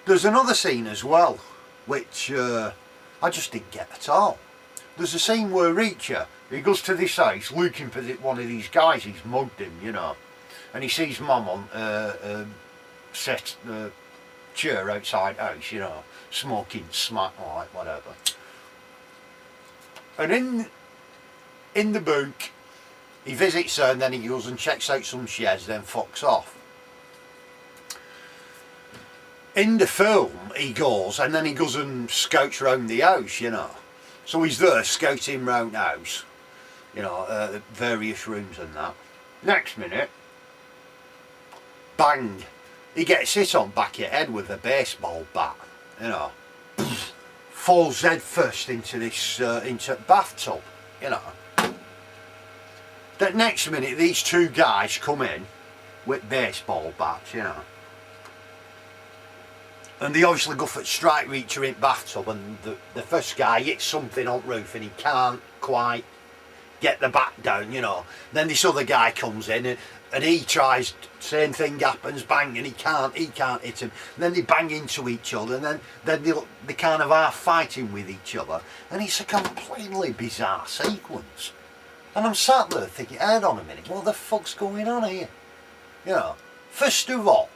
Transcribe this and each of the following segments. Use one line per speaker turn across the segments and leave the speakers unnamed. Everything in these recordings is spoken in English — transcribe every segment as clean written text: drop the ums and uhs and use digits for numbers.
There's another scene as well, which I just didn't get at all. There's a scene where Reacher, he goes to this house looking for one of these guys, he's mugged him, you know, and he sees Mum on set chair outside house, you know, smoking smack like whatever. And in the book, he visits her and then he goes and checks out some sheds, then fucks off. In the film, he goes and then he goes and scouts round the house, you know. So he's there scouting round the house, you know, the various rooms and that. Next minute, bang, he gets hit on back of the head with a baseball bat, you know. Falls head first into this, into bathtub, you know. That next minute, these two guys come in with baseball bats, you know. And they obviously go for strike Reacher in bathtub, and the first guy hits something on the roof and he can't quite get the bat down, you know. Then this other guy comes in and he tries, same thing happens, bang, and he can't hit him. And then they bang into each other, and then they kind of are fighting with each other. And it's a completely bizarre sequence. And I'm sat there thinking, hold on a minute, what the fuck's going on here? You know, first of all,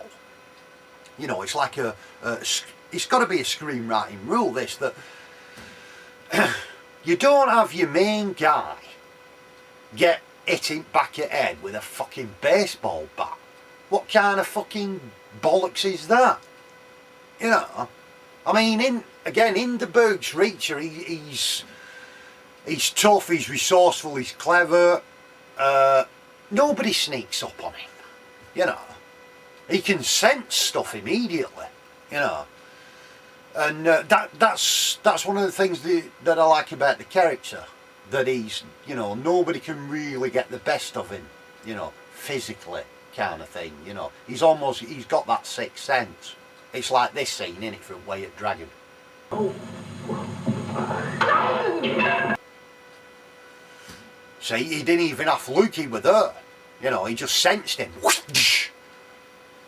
you know, it's like it's got to be a screenwriting rule, this, that you don't have your main guy get hit in back of the head with a fucking baseball bat. What kind of fucking bollocks is that? You know, I mean, in the books, Reacher, he's tough, he's resourceful, he's clever. Nobody sneaks up on him, you know. He can sense stuff immediately, you know. And that's one of the things that I like about the character. That he's, you know, nobody can really get the best of him, you know, physically kind of thing, you know. He's got that sixth sense. It's like this scene, innit, from Way of Dragon. See, he didn't even have to look, he was there. You know, he just sensed him.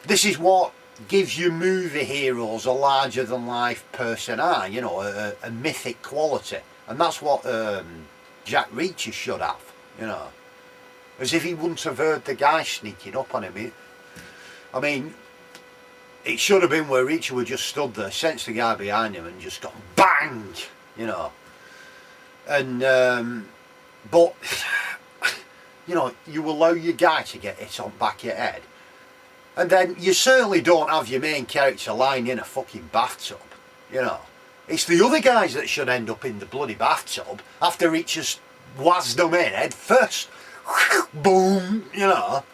This is what gives you movie heroes a larger than life persona, you know, a mythic quality. And that's what Jack Reacher should have, you know. As if he wouldn't have heard the guy sneaking up on him. I mean, it should have been where Reacher would just stood there, sensed the guy behind him and just gone bang, you know. And, but, you know, you allow your guy to get hit on back of your head. And then you certainly don't have your main character lying in a fucking bathtub, you know. It's the other guys that should end up in the bloody bathtub after Reacher's wazzed them in head first. Boom, you know.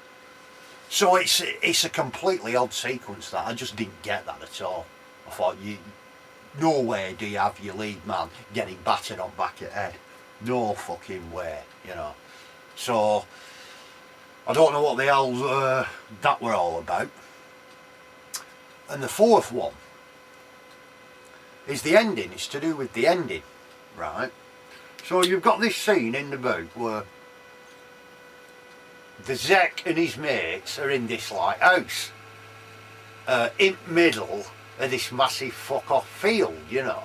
So it's a completely odd sequence that I just didn't get that at all. I thought, no way do you have your lead man getting battered on back of the head. No fucking way, you know. So I don't know what the hell that were all about. And the fourth one is the ending. It's to do with the ending, right? So you've got this scene in the book where the Zek and his mates are in this like house in the middle of this massive fuck off field, you know.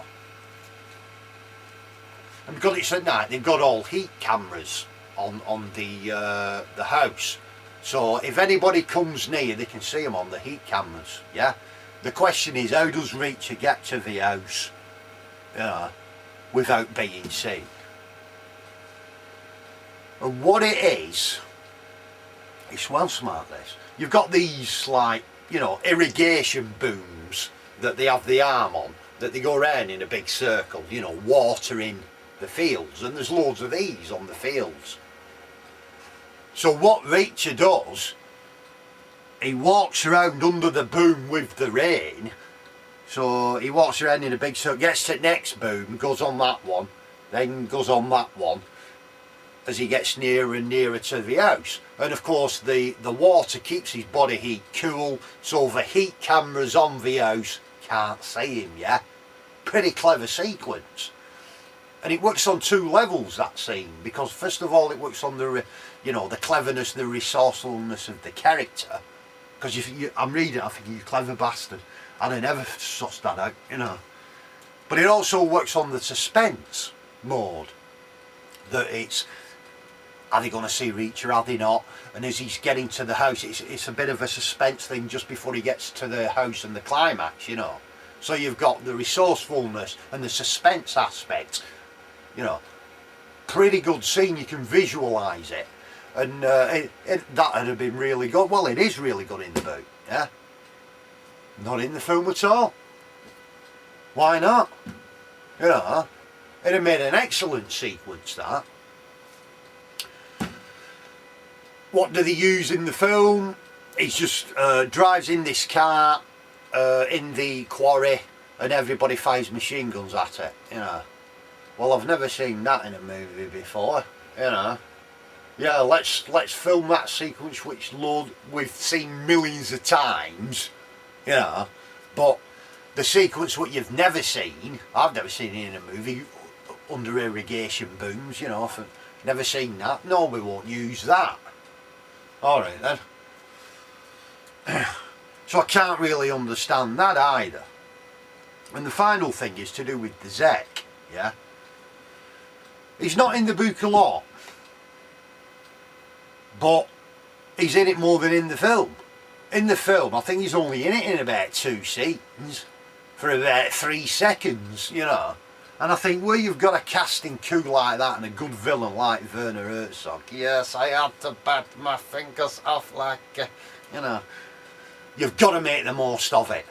And because it's at night, they've got all heat cameras on the house. So if anybody comes near, they can see them on the heat cameras, yeah? The question is, how does Reacher get to the house, you know, without being seen? And what it is, it's well smart this. You've got these, like, you know, irrigation booms that they have the arm on, that they go around in a big circle, you know, watering the fields, and there's loads of these on the fields. So what Reacher does, he walks around under the boom with the rain. So he walks around in a big circle, gets to the next boom, goes on that one, then goes on that one, as he gets nearer and nearer to the house. And of course the water keeps his body heat cool, so the heat cameras on the house can't see him, yeah? Pretty clever sequence. And it works on two levels, that scene, because first of all it works on the, you know, the cleverness, the resourcefulness of the character. Because I'm reading it, I think, you clever bastard. And I never sussed that out, you know. But it also works on the suspense mode. That it's, are they going to see Reacher, are they not? And as he's getting to the house, it's a bit of a suspense thing just before he gets to the house and the climax, you know. So you've got the resourcefulness and the suspense aspect, you know. Pretty good scene, you can visualise it. And that would have been really good. Well, it is really good in the book, yeah. Not in the film at all. Why not? You know, it'd have made an excellent sequence, that. What do they use in the film? He just drives in this car in the quarry and everybody fires machine guns at it, you know. Well, I've never seen that in a movie before, you know. Yeah, let's film that sequence which we've seen millions of times, you know. But the sequence what you've never seen, I've never seen it in a movie, under irrigation booms, you know. Never seen that. No, we won't use that. Alright then. So I can't really understand that either. And the final thing is to do with the Zek, yeah. He's not in the book a lot, but he's in it more than in the film. In the film, I think he's only in it in about 2 scenes, for about 3 seconds, you know. And I think where you've got a casting coup like that and a good villain like Werner Herzog, yes, I had to bat my fingers off like, you know, you've got to make the most of it,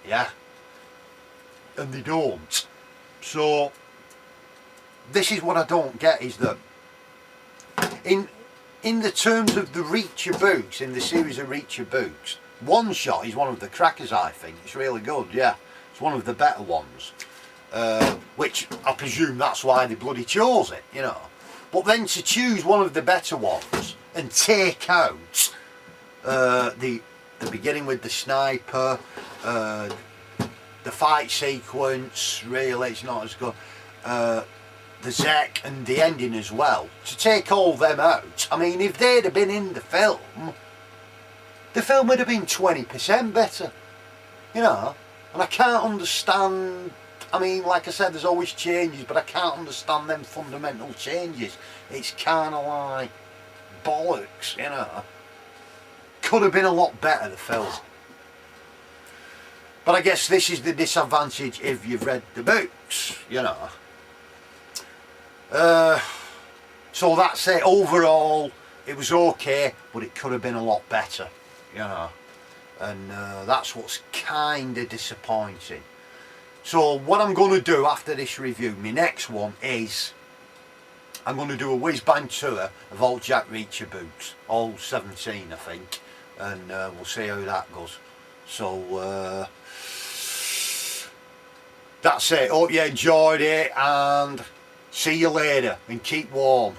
yeah? And they don't. So, this is what I don't get, is that in the terms of the Reacher books, in the series of Reacher books, One Shot is one of the crackers, I think. It's really good, yeah. It's one of the better ones. Which I presume that's why they bloody chose it, you know. But then to choose one of the better ones and take out the beginning with the sniper, the fight sequence, really it's not as good, the Zek and the ending as well, to take all them out, I mean, if they'd have been in the film would have been 20% better, you know. And I can't understand, I mean, like I said, there's always changes, but I can't understand them fundamental changes. It's kind of like bollocks, you know. Could have been a lot better, the film. But I guess this is the disadvantage if you've read the books, you know. So that's it. Overall, it was okay, but it could have been a lot better, you know. And that's what's kind of disappointing. So what I'm going to do after this review, my next one is, I'm going to do a whiz-bang tour of all Jack Reacher books, all 17 I think, and we'll see how that goes. So that's it. Hope you enjoyed it, and see you later, and keep warm.